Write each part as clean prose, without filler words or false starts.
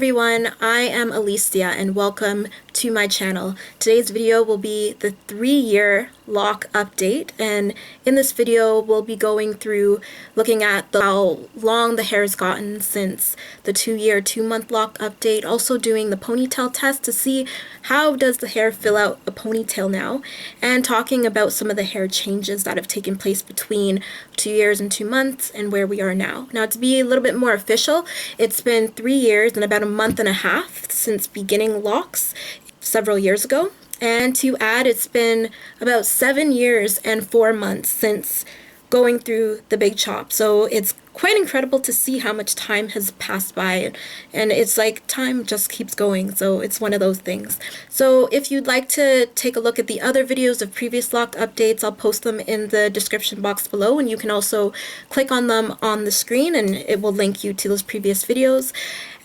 everyone, I am Alisia and welcome to my channel. Today's video will be the 3-year loc update, and in this video we'll be going through looking at how long the hair has gotten since the 2-year 2-month loc update, also doing the ponytail test to see how does the hair fill out a ponytail now, and talking about some of the hair changes that have taken place between 2 years and 2 months and where we are now. Now, to be a little bit more official, it's been 3 years and about a month and a half since beginning Locs several years ago. And to add, it's been about 7 years and 4 months since going through the big chop. So it's quite incredible to see how much time has passed by, and it's like time just keeps going, so it's one of those things. So if you'd like to take a look at the other videos of previous loc updates, I'll post them in the description box below, and you can also click on them on the screen and it will link you to those previous videos.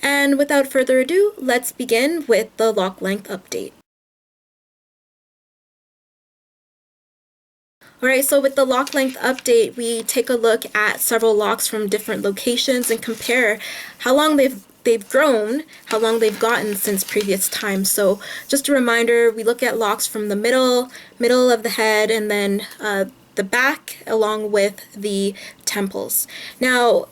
And without further ado, let's begin with the loc length update. Alright, so with the loc length update, we take a look at several locs from different locations and compare how long they've grown, how long they've gotten since previous times. So just a reminder, we look at locs from the middle of the head, and then the back along with the temples. Now,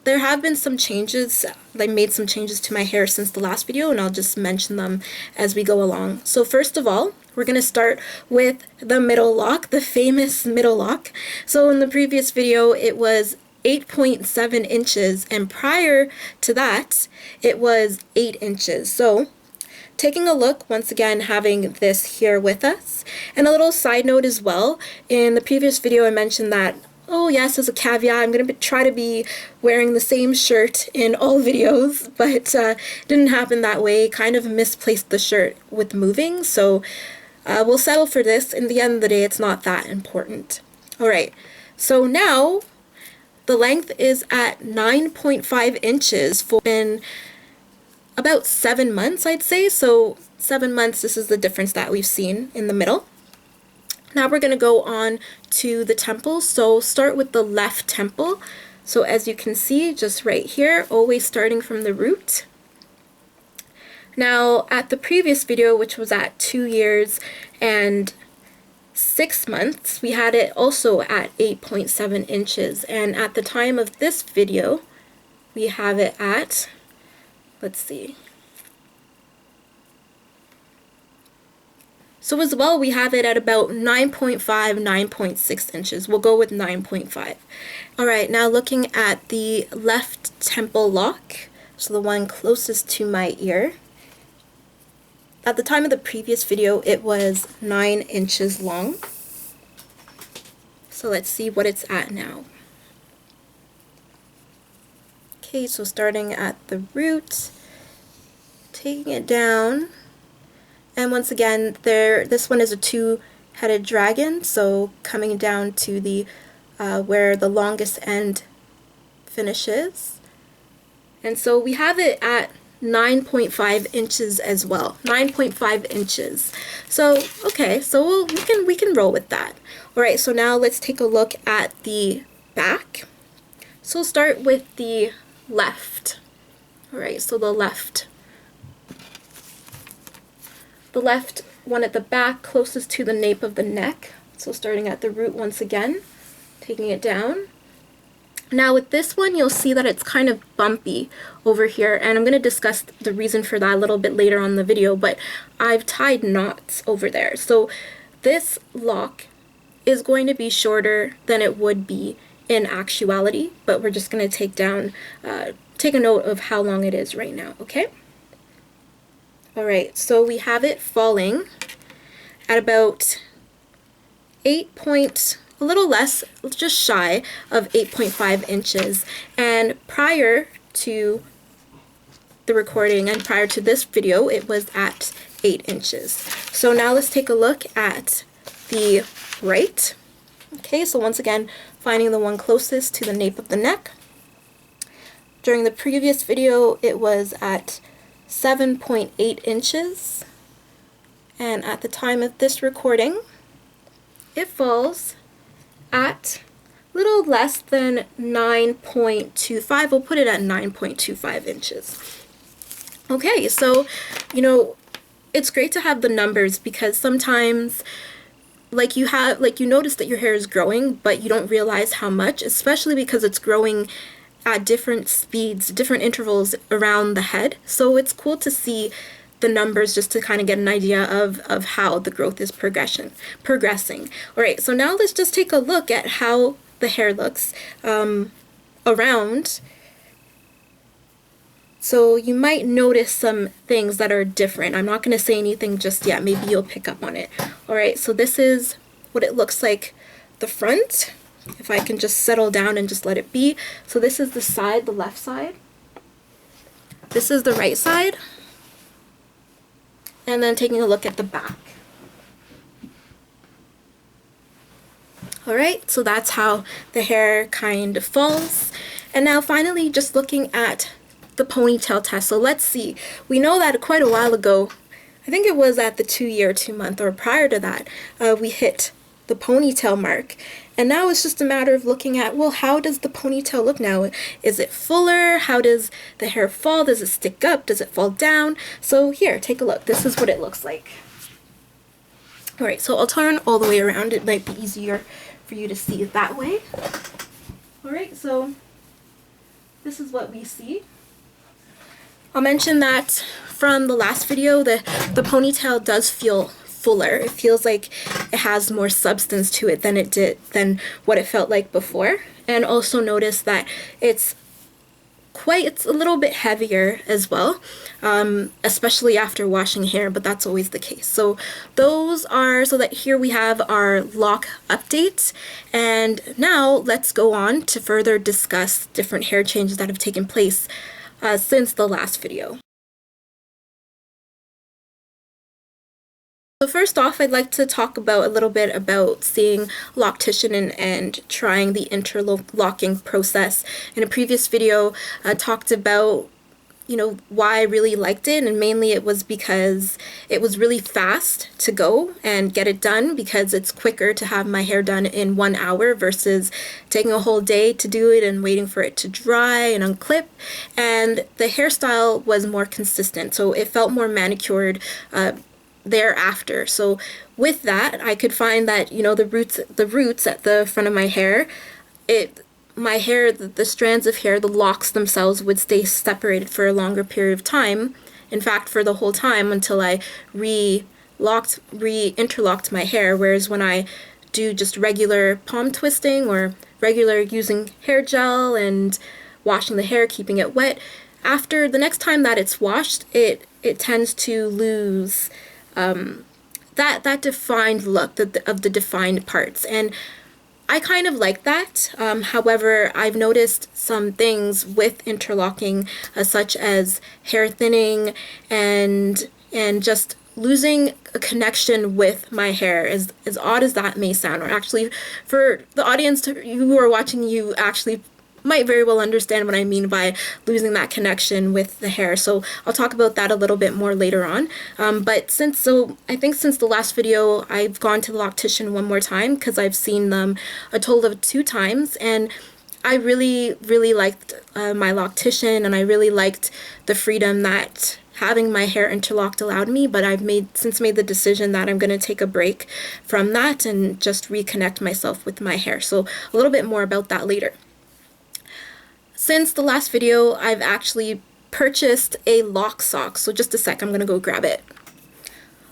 there have been some changes. I made some changes to my hair since the last video, and I'll just mention them as we go along. So first of all, we're going to start with the middle loc, the famous middle loc. So in the previous video, it was 8.7 inches, and prior to that, it was 8 inches. So taking a look, once again, having this here with us. And a little side note as well, in the previous video I mentioned that, oh yes, as a caveat, I'm going to try to be wearing the same shirt in all videos, but it didn't happen that way. Kind of misplaced the shirt with moving, so we'll settle for this. In the end of the day, it's not that important. Alright, so now the length is at 9.5 inches for been about 7 months, I'd say. So 7 months, this is the difference that we've seen in the middle. Now we're going to go on to the temple. So start with the left temple. So as you can see, just right here, always starting from the root. Now at the previous video, which was at 2 years and 6 months, we had it also at 8.7 inches. And at the time of this video, we have it at, let's see. So as well, we have it at about 9.5, 9.6 inches. We'll go with 9.5. Alright, now looking at the left temple loc, so the one closest to my ear. At the time of the previous video, it was 9 inches long. So let's see what it's at now. Okay, so starting at the root, taking it down. And once again, this one is a 2-headed dragon, so coming down to the where the longest end finishes. And so we have it at 9.5 inches as well. 9.5 inches. So okay, so we can roll with that. Alright, so now let's take a look at the back. So we'll start with the left. Alright, so the left. The left one at the back, closest to the nape of the neck. So starting at the root once again, taking it down. Now with this one, you'll see that it's kind of bumpy over here, and I'm going to discuss the reason for that a little bit later on in the video, but I've tied knots over there. So this loc is going to be shorter than it would be in actuality, but we're just going to take a note of how long it is right now, okay? Alright, so we have it falling at about a little less, just shy of 8.5 inches. And prior to the recording and prior to this video, it was at 8 inches. So now let's take a look at the right. Okay, so once again, finding the one closest to the nape of the neck. During the previous video, it was at 7.8 inches, and at the time of this recording, it falls at a little less than 9.25. We'll put it at 9.25 inches. Okay, so, it's great to have the numbers because sometimes you notice that your hair is growing, but you don't realize how much, especially because it's growing at different speeds, different intervals around the head. So it's cool to see the numbers just to kind of get an idea of how the growth is progressing. All right, so now let's just take a look at how the hair looks around. So you might notice some things that are different. I'm not going to say anything just yet. Maybe you'll pick up on it. All right, so this is what it looks like the front. If I can just settle down and just let it be. So this is the side, the left side. This is the right side. And then taking a look at the back. All right, so that's how the hair kind of falls. And now finally, just looking at the ponytail test. So let's see. We know that quite a while ago, I think it was at the 2-year, 2-month, or prior to that, we hit the ponytail mark. And now it's just a matter of looking at, well, how does the ponytail look now? Is it fuller? How does the hair fall? Does it stick up? Does it fall down? So here, take a look. This is what it looks like. All right, so I'll turn all the way around. It might be easier for you to see it that way. All right, so this is what we see. I'll mention that from the last video, the ponytail does feel fuller. It feels like it has more substance to it than what it felt like before. And also notice that it's a little bit heavier as well, especially after washing hair, but that's always the case. So so that here we have our loc updates. And now let's go on to further discuss different hair changes that have taken place since the last video. So first off, I'd like to talk a little bit about seeing loctician and trying the interlocking process. In a previous video, I talked about why I really liked it, and mainly it was because it was really fast to go and get it done, because it's quicker to have my hair done in 1 hour versus taking a whole day to do it and waiting for it to dry and unclip. And the hairstyle was more consistent, so it felt more manicured thereafter. So with that, I could find that the roots at the front of my hair, the strands of hair, the locks themselves would stay separated for a longer period of time. In fact, for the whole time until I re-interlocked my hair. Whereas when I do just regular palm twisting or regular using hair gel and washing the hair, keeping it wet, after the next time that it's washed, it tends to lose that defined look of the defined parts. And I kind of like that. However, I've noticed some things with interlocking, such as hair thinning and just losing a connection with my hair, as odd as that may sound. Or actually, for the audience who are watching, you actually might very well understand what I mean by losing that connection with the hair. So I'll talk about that a little bit more later on. I think since the last video, I've gone to the loctician one more time because I've seen them a total of 2 times, and I really, really liked my loctician, and I really liked the freedom that having my hair interlocked allowed me. But I've since made the decision that I'm going to take a break from that and just reconnect myself with my hair. So a little bit more about that later. Since the last video, I've actually purchased a loc sock. So just a sec, I'm going to go grab it.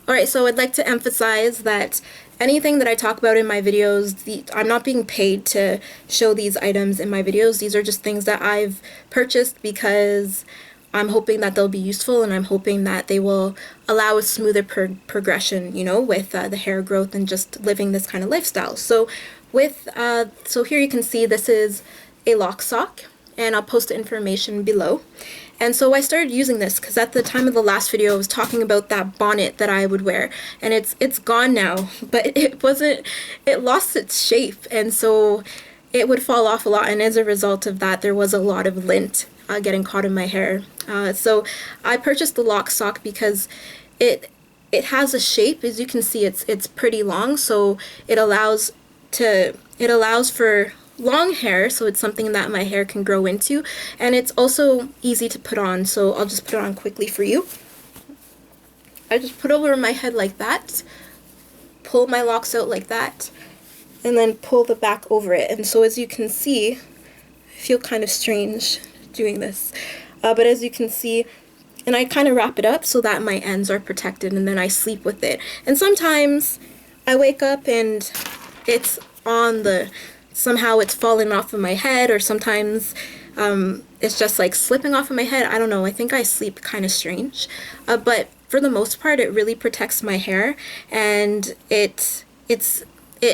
Alright, so I'd like to emphasize that anything that I talk about in my videos, I'm not being paid to show these items in my videos. These are just things that I've purchased because I'm hoping that they'll be useful, and I'm hoping that they will allow a smoother progression, with the hair growth and just living this kind of lifestyle. So so here you can see this is a loc sock, and I'll post the information below. And so I started using this because at the time of the last video I was talking about that bonnet that I would wear, and it's gone now, but it lost its shape, and so it would fall off a lot, and as a result of that there was a lot of lint getting caught in my hair. So I purchased the loc sock because it has a shape. As you can see, it's pretty long, so it allows for long hair, so it's something that my hair can grow into, and it's also easy to put on, so I'll just put it on quickly for you. I just put it over my head like that, pull my locks out like that, and then pull the back over it. And so as you can see, I feel kind of strange doing this, but as you can see, and I kind of wrap it up so that my ends are protected, and then I sleep with it. And sometimes I wake up and it's on the, somehow it's falling off of my head, or sometimes it's just like slipping off of my head. I don't know, I think I sleep kind of strange, but for the most part it really protects my hair, and it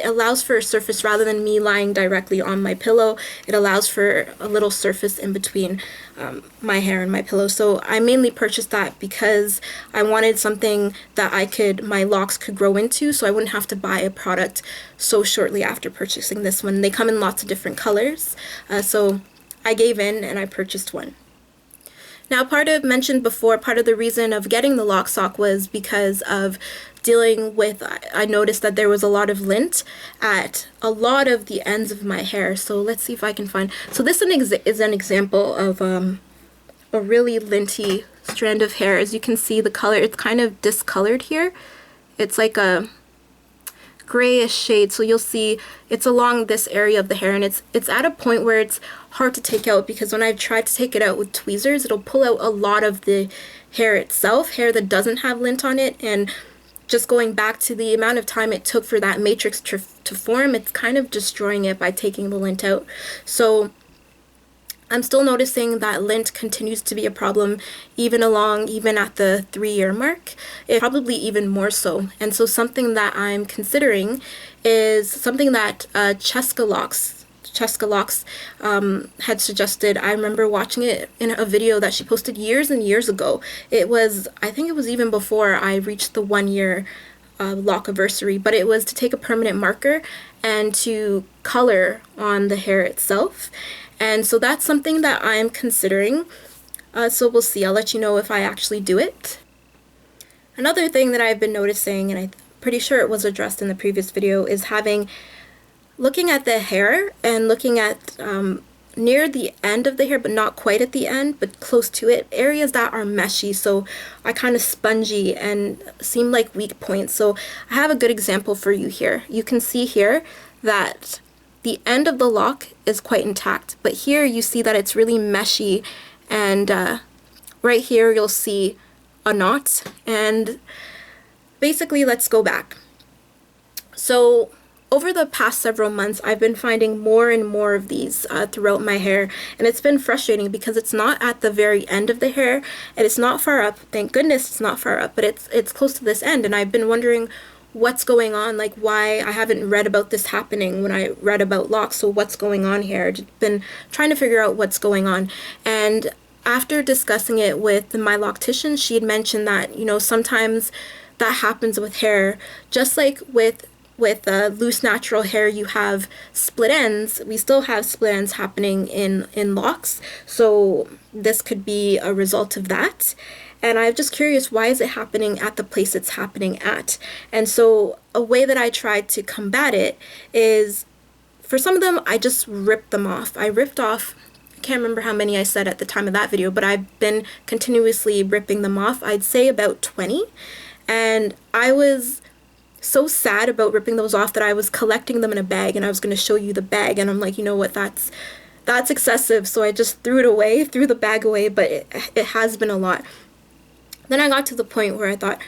allows for a surface rather than me lying directly on my pillow. It allows for a little surface in between my hair and my pillow. So I mainly purchased that because I wanted something that my locks could grow into, so I wouldn't have to buy a product so shortly after purchasing this one. They come in lots of different colors, so I gave in and I purchased one. Now, mentioned before, part of the reason of getting the Loc sock was because of dealing with, I noticed that there was a lot of lint at a lot of the ends of my hair. So let's see if I can find, so this is an example of a really linty strand of hair. As you can see, the color, it's kind of discolored here. It's like a grayish shade, so you'll see it's along this area of the hair, and it's at a point where it's hard to take out, because when I've tried to take it out with tweezers, it'll pull out a lot of the hair itself, hair that doesn't have lint on it. And just going back to the amount of time it took for that matrix to form, it's kind of destroying it by taking the lint out. So I'm still noticing that lint continues to be a problem even at the 3-year mark, probably even more so. And so something that I'm considering is something that Cheska Locs had suggested. I remember watching it in a video that she posted years and years ago. I think it was even before I reached the 1-year Lockiversary, but it was to take a permanent marker and to color on the hair itself. And so that's something that I'm considering. So we'll see. I'll let you know if I actually do it. Another thing that I've been noticing, and I'm pretty sure it was addressed in the previous video, is looking at the hair and looking at near the end of the hair, but not quite at the end, but close to it, areas that are meshy, so are kind of spongy and seem like weak points. So I have a good example for you here. You can see here that the end of the lock is quite intact, but here you see that it's really meshy, and right here you'll see a knot. And basically, let's go back. So over the past several months, I've been finding more and more of these throughout my hair, and it's been frustrating because it's not at the very end of the hair, and it's not far up. Thank goodness it's not far up, but it's close to this end, and I've been wondering what's going on, like why I haven't read about this happening when I read about locks. So what's going on here? I've been trying to figure out what's going on, and after discussing it with my loctician, she had mentioned that, sometimes that happens with hair, just like with loose natural hair, you have split ends. We still have split ends happening in locks, so this could be a result of that. And I'm just curious, why is it happening at the place it's happening at? And so a way that I tried to combat it is, for some of them, I just ripped them off. I can't remember how many I said at the time of that video, but I've been continuously ripping them off. I'd say about 20. And I was so sad about ripping those off that I was collecting them in a bag, and I was going to show you the bag, and I'm like, you know what, that's excessive. So I just threw the bag away, but it has been a lot. Then I got to the point where I thought,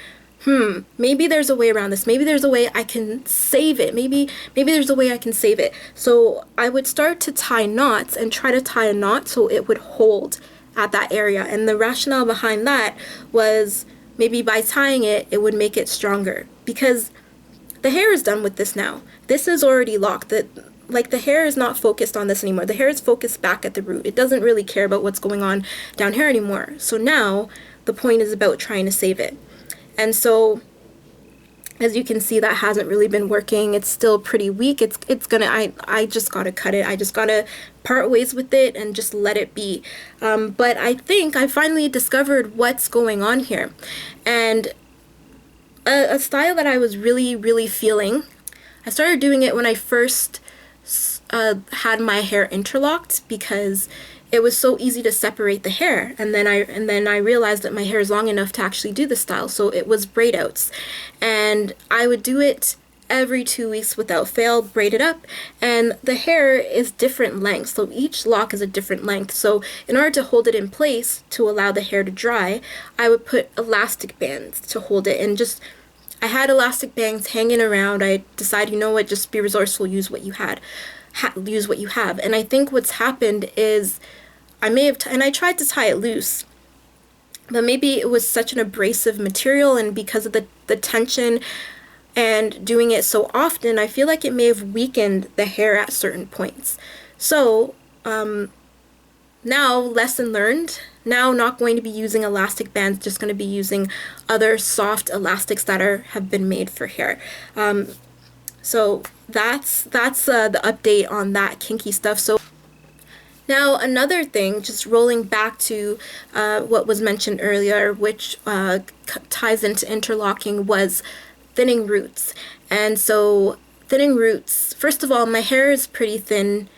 maybe there's a way around this. Maybe there's a way I can save it. Maybe there's a way I can save it. So I would start to tie knots and try to tie a knot so it would hold at that area. And the rationale behind that was maybe by tying it, it would make it stronger, because the hair is done with this now. This is already locked. The hair is not focused on this anymore. The hair is focused back at the root. It doesn't really care about what's going on down here anymore. So now the point is about trying to save it. And so, as you can see, that hasn't really been working. It's still pretty weak. I just gotta cut it. I just gotta part ways with it and just let it be. But I think I finally discovered what's going on here. And a style that I was really, really feeling, I started doing it when I first had my hair interlocked because it was so easy to separate the hair, and then I realized that my hair is long enough to actually do the style, so it was braid outs, and I would do it every 2 weeks without fail, braid it up, and the hair is different lengths, so each lock is a different length. So in order to hold it in place to allow the hair to dry, I would put elastic bands to hold it, and just I had elastic bands hanging around. I decided, you know what, just be resourceful, use what you use what you have. And I think what's happened is I may have and I tried to tie it loose, but maybe it was such an abrasive material, and because of the tension and doing it so often, I feel like it may have weakened the hair at certain points. So now, lesson learned. Now, not going to be using elastic bands, just going to be using other soft elastics that have been made for hair. So that's the update on that kinky stuff. So now another thing, just rolling back to what was mentioned earlier, which ties into interlocking, was thinning roots. And so thinning roots, first of all, my hair is pretty thin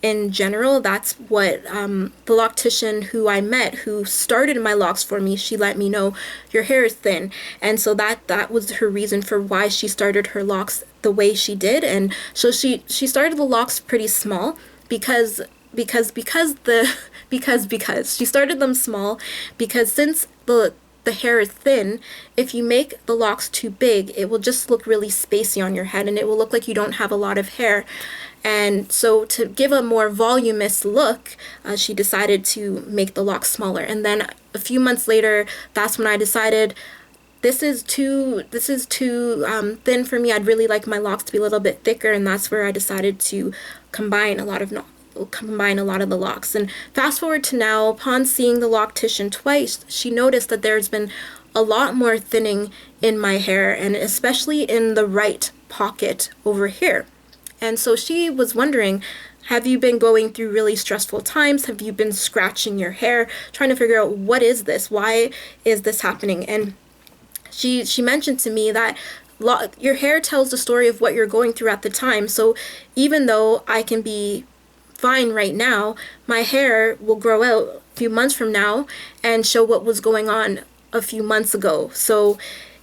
in general. That's what the loctician who I met, who started my locks for me, she let me know, your hair is thin. And so that was her reason for why she started her locks the way she did. And so she started the locks pretty small because she started them small because since the hair is thin, if you make the locks too big, it will just look really spacey on your head, and it will look like you don't have a lot of hair. And so to give a more voluminous look, she decided to make the locks smaller. And then a few months later, that's when I decided this is too thin for me. I'd really like my locks to be a little bit thicker, and that's where I decided to combine a lot of the locks. And fast forward to now, upon seeing the loctician twice, she noticed that there's been a lot more thinning in my hair, and especially in the right pocket over here. And so she was wondering, have you been going through really stressful times? Have you been scratching your hair, trying to figure out, what is this? Why is this happening? And she mentioned to me that your hair tells the story of what you're going through at the time. So even though I can be fine right now, my hair will grow out a few months from now and show what was going on a few months ago. So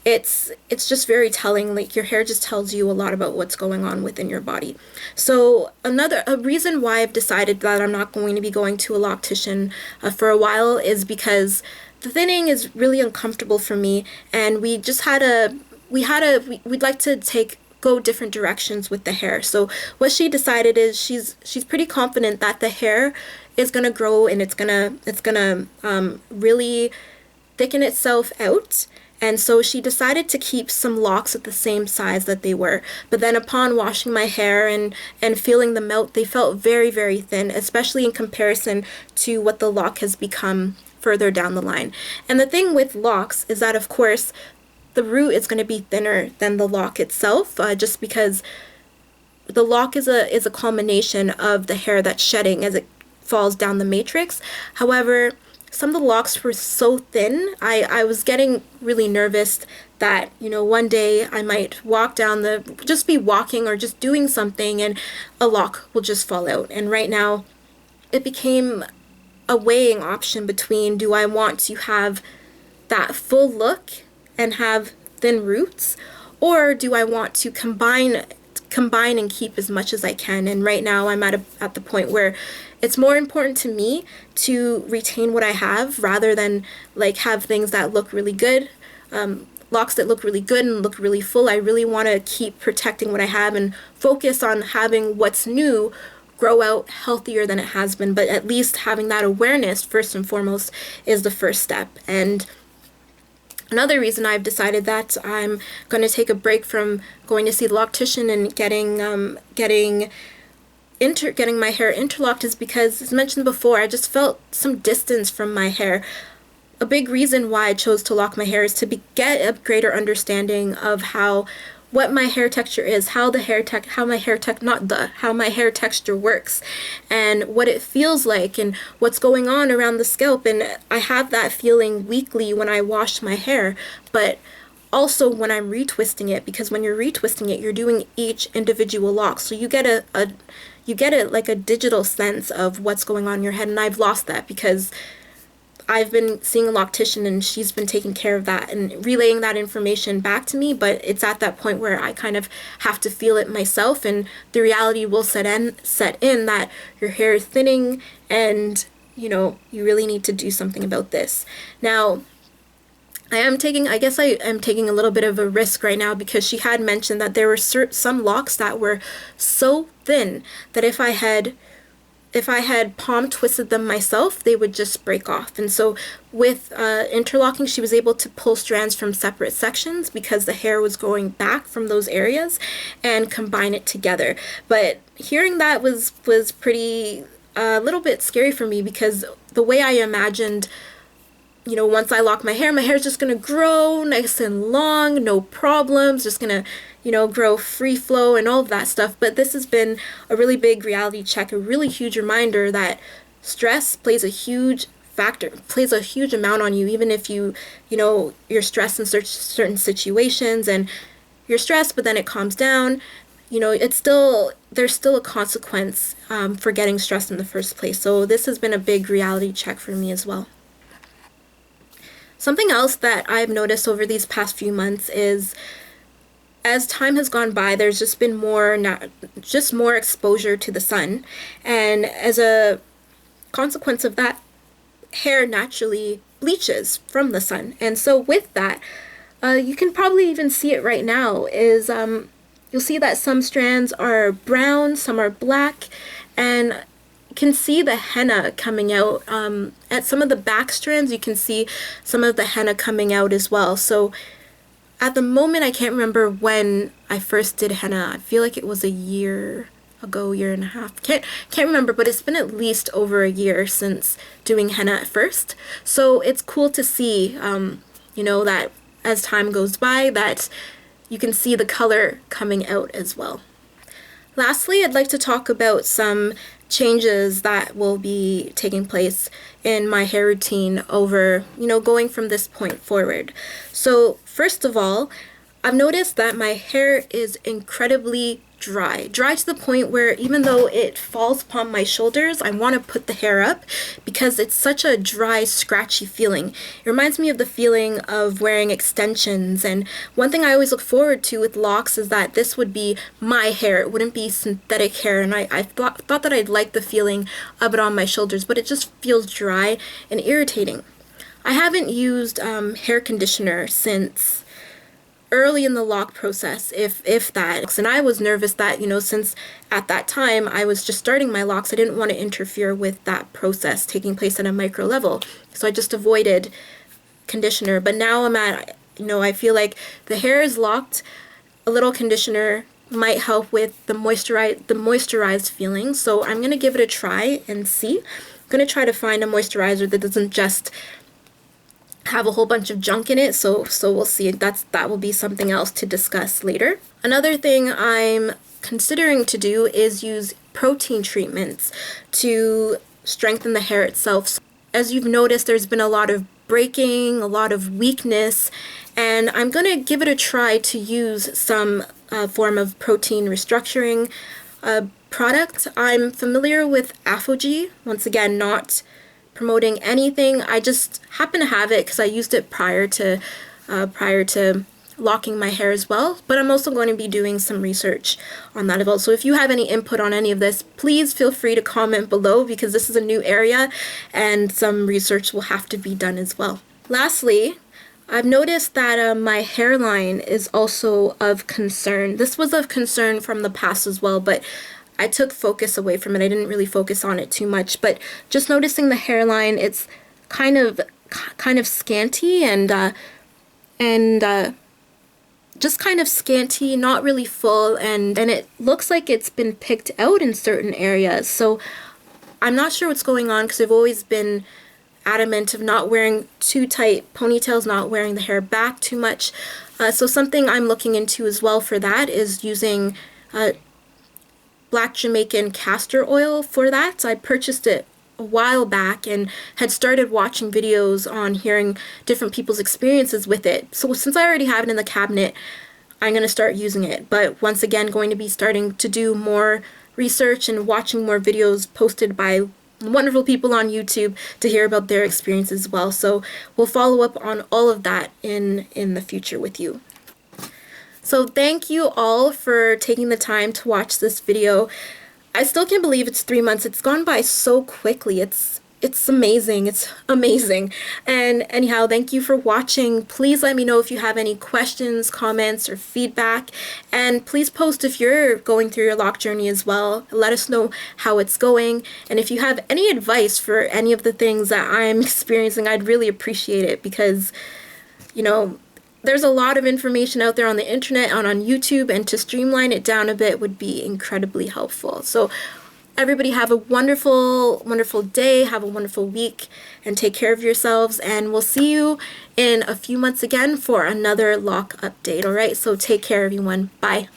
it's just very telling. Like, your hair just tells you a lot about what's going on within your body. So a reason why I've decided that I'm not going to be going to a loctician for a while is because the thinning is really uncomfortable for me, and we'd like to go different directions with the hair. So what she decided is she's pretty confident that the hair is gonna grow, and it's gonna really thicken itself out. And so she decided to keep some locks at the same size that they were. But then upon washing my hair and feeling them out, they felt very, very thin, especially in comparison to what the lock has become further down the line. And the thing with locks is that, of course, the root is going to be thinner than the lock itself, just because the lock is a culmination of the hair that's shedding as it falls down the matrix. However, some of the locks were so thin, I was getting really nervous that, one day I might just be walking or just doing something and a lock will just fall out. And right now it became a weighing option between, do I want to have that full look and have thin roots, or do I want to combine and keep as much as I can? And right now I'm at the point where it's more important to me to retain what I have rather than have things that look really good, locks that look really good and look really full. I really want to keep protecting what I have and focus on having what's new grow out healthier than it has been. But at least having that awareness first and foremost is the first step. And another reason I've decided that I'm going to take a break from going to see the loctician and getting my hair interlocked is because, as mentioned before, I just felt some distance from my hair. A big reason why I chose to lock my hair is to get a greater understanding of what my hair texture is, how my hair texture works, and what it feels like, and what's going on around the scalp. And I have that feeling weekly when I wash my hair, but also when I'm retwisting it, because when you're retwisting it, you're doing each individual lock, so you get like a digital sense of what's going on in your head. And I've lost that because I've been seeing a loctician and she's been taking care of that and relaying that information back to me, but it's at that point where I kind of have to feel it myself, and the reality will set in that your hair is thinning and you really need to do something about this. Now, I am taking a little bit of a risk right now, because she had mentioned that there were some locks that were so thin that if I had palm twisted them myself, they would just break off. And so with interlocking, she was able to pull strands from separate sections because the hair was growing back from those areas and combine it together. But hearing that was pretty a little bit scary for me, because the way I imagined, once I lock my hair is just going to grow nice and long, no problems, just going to, grow free flow and all of that stuff. But this has been a really big reality check, a really huge reminder that stress plays a huge amount on you, even if you're stressed in certain situations and you're stressed, but then it calms down. There's still a consequence for getting stressed in the first place. So this has been a big reality check for me as well. Something else that I've noticed over these past few months is, as time has gone by, there's just been more exposure to the sun, and as a consequence of that, hair naturally bleaches from the sun. And so with that, you can probably even see it right now, is you'll see that some strands are brown, some are black, and you can see the henna coming out. At some of the back strands, you can see some of the henna coming out as well. So at the moment, I can't remember when I first did henna. I feel like it was a year ago, year and a half. Can't remember, but it's been at least over a year since doing henna at first. So it's cool to see, that as time goes by, that you can see the color coming out as well. Lastly, I'd like to talk about some changes that will be taking place in my hair routine over, going from this point forward. So first of all, I've noticed that my hair is incredibly dry to the point where even though it falls upon my shoulders, I want to put the hair up because it's such a dry, scratchy feeling. It reminds me of the feeling of wearing extensions. And one thing I always look forward to with locks is that this would be my hair. It wouldn't be synthetic hair. And I thought that I'd like the feeling of it on my shoulders, but it just feels dry and irritating. I haven't used hair conditioner since early in the lock process, if that. And I was nervous that, since at that time I was just starting my locks, I didn't want to interfere with that process taking place at a micro level. So I just avoided conditioner. But now I'm at, I feel like the hair is locked. A little conditioner might help with the moisturized feeling. So I'm going to give it a try and see. I'm going to try to find a moisturizer that doesn't just have a whole bunch of junk in it, so we'll see. That will be something else to discuss later. Another thing I'm considering to do is use protein treatments to strengthen the hair itself. So as you've noticed, there's been a lot of breaking, a lot of weakness, and I'm going to give it a try to use some form of protein restructuring product. I'm familiar with Apogee, once again, not promoting anything. I just happen to have it because I used it prior to locking my hair as well, but I'm also going to be doing some research on that as well. So if you have any input on any of this, please feel free to comment below, because this is a new area and some research will have to be done as well. Lastly, I've noticed that my hairline is also of concern. This was of concern from the past as well, but I took focus away from it. I didn't really focus on it too much, but just noticing the hairline, it's kind of scanty and just kind of scanty, not really full, and it looks like it's been picked out in certain areas. So I'm not sure what's going on, because I've always been adamant of not wearing too tight ponytails, not wearing the hair back too much. So something I'm looking into as well for that is using Black Jamaican castor oil for that. So I purchased it a while back and had started watching videos on hearing different people's experiences with it. So since I already have it in the cabinet, I'm going to start using it. But once again, going to be starting to do more research and watching more videos posted by wonderful people on YouTube to hear about their experiences as well. So we'll follow up on all of that in the future with you. So thank you all for taking the time to watch this video. I still can't believe it's 3 months. It's gone by so quickly. It's amazing. It's amazing. And anyhow, thank you for watching. Please let me know if you have any questions, comments, or feedback. And please post if you're going through your lock journey as well. Let us know how it's going. And if you have any advice for any of the things that I'm experiencing, I'd really appreciate it, because, you know, there's a lot of information out there on the internet and on YouTube, and to streamline it down a bit would be incredibly helpful. So everybody have a wonderful, wonderful day, have a wonderful week, and take care of yourselves, and we'll see you in a few months again for another lock update. All right, so take care, everyone. Bye.